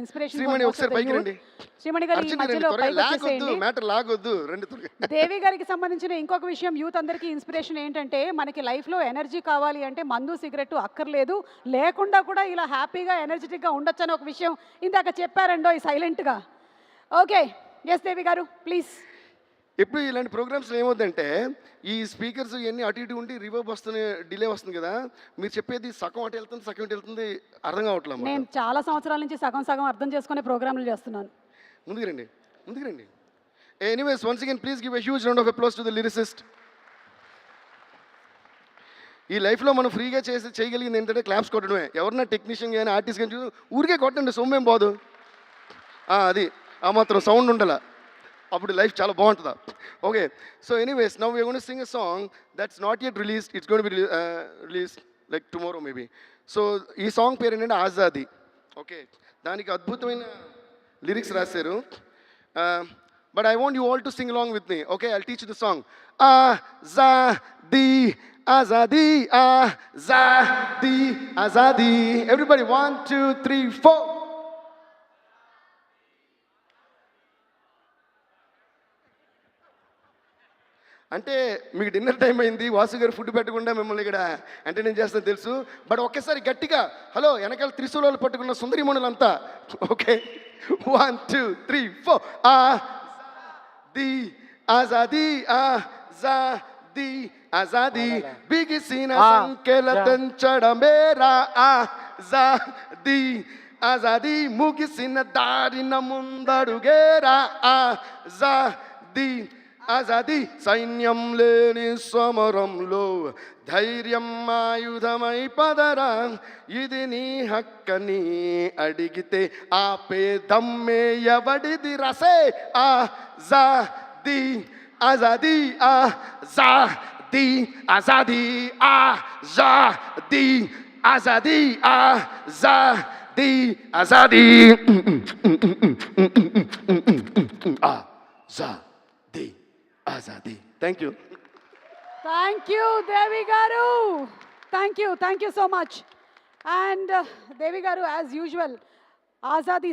Inspiration Shreemani ఒకసారి పైకి రండి. శ్రీమణి గారు ఈ అర్జున్ రండి, మధ్యలో త్వరగా పైకి లాగొద్దు, వచ్చేసేయండి. మ్యాటర్ లాగొద్దు, రండి త్వరగా. దేవి గారికి సంబంధించిన ఇంకొక విషయం, యూత్ అందరికీ ఇన్స్పిరేషన్ ఏంటంటే మనకి లైఫ్లో ఎనర్జీ కావాలి అంటే మందు సిగరెట్ అక్కర్లేదు, లేకుండా కూడా ఇలా హ్యాపీగా ఎనర్జెటిక్గా ఉండొచ్చు అని ఒక విషయం ఇందాక చెప్పారండో ఈ సైలెంట్గా. ఓకే, ఎస్ దేవి గారు ప్లీజ్. ఎప్పుడు ఇలాంటి ప్రోగ్రామ్స్లో ఏమవుతుందంటే ఈ స్పీకర్స్ ఇవన్నీ అటు ఇటు ఉండి రివర్బ్ వస్తుంది, డిలే వస్తుంది కదా, మీరు చెప్పేది సగం అటు వెళ్తుంది, సగం ఇటు వెళ్తుంది, అర్థం కావట్లేదు. నేను చాలా సంవత్సరాల నుంచి సగం సగం అర్థం చేసుకునే ప్రోగ్రాంలు చేస్తున్నాను. ముందుకు రండి, ముందుకు రండి. Anyways, once again please give a huge round of applause to the lyricist. ఈ లైఫ్లో మనం ఫ్రీగా చేయగలిగింది ఏంటంటే క్లాప్స్ కొట్టడమే. ఎవరన్నా టెక్నీషియన్ కానీ ఆర్టిస్ట్ కానీ ఊరికే కొట్టండి, సొమ్మేం పోదు. అది ఆ మాత్రం సౌండ్ ఉండాల, అప్పుడు లైఫ్ చాలా బాగుంటుందా. Okay, so anyways now we're going to sing a song that's not yet released. It's going to be released like tomorrow maybe. So ఈ సాంగ్ పేరు ఏంటంటే ఆజాదీ. ఓకే, దానికి అద్భుతమైన లిరిక్స్ రాశారు. But I want you all to sing along with me. Okay, I'll teach the song. ఆజాదీ ఆజాదీ ఆజాదీ ఆజాదీ. ఎవ్రీబడి 1 2 3 4. అంటే మీకు డిన్నర్ టైం అయింది, వాసు గారు ఫుడ్ పెట్టకుండా మిమ్మల్ని ఇక్కడ ఎంటర్టైన్ చేస్తాను తెలుసు. బట్ ఒకేసారి గట్టిగా హలో, వెనకాల త్రిశూలాలు పట్టుకున్న సుందరిమణులంతా. ఓకే, 1 2 3 4. ఆజాదీ ఆజాదీ ఆజాదీ ఆజాదీ. బిగిసిన సంఖ్యల తెంచడమేరా ఆజాదీ ఆజాదీ. ముగిసిన దారిన ముందడుగేరా ఆజాదీ ఆజాదీ. సైన్యం లేని సమరంలో ధైర్యం ఆయుధమై పదరా, ఇది నీ హక్కని అడిగితే ఆపే దమ్మే ఎవడిది రసే. ఆజాదీ ఆజాదీ ఆజాదీ ఆజాదీ ఆజాదీ ఆజాదీ ఆజాదీ ఆజాదీ ఆజాదీ ఆజాదీ. Thank you. Thank you Devi గారు, thank you so much. And Devi గారు యాజ్ యూజువల్ ఆజాదీ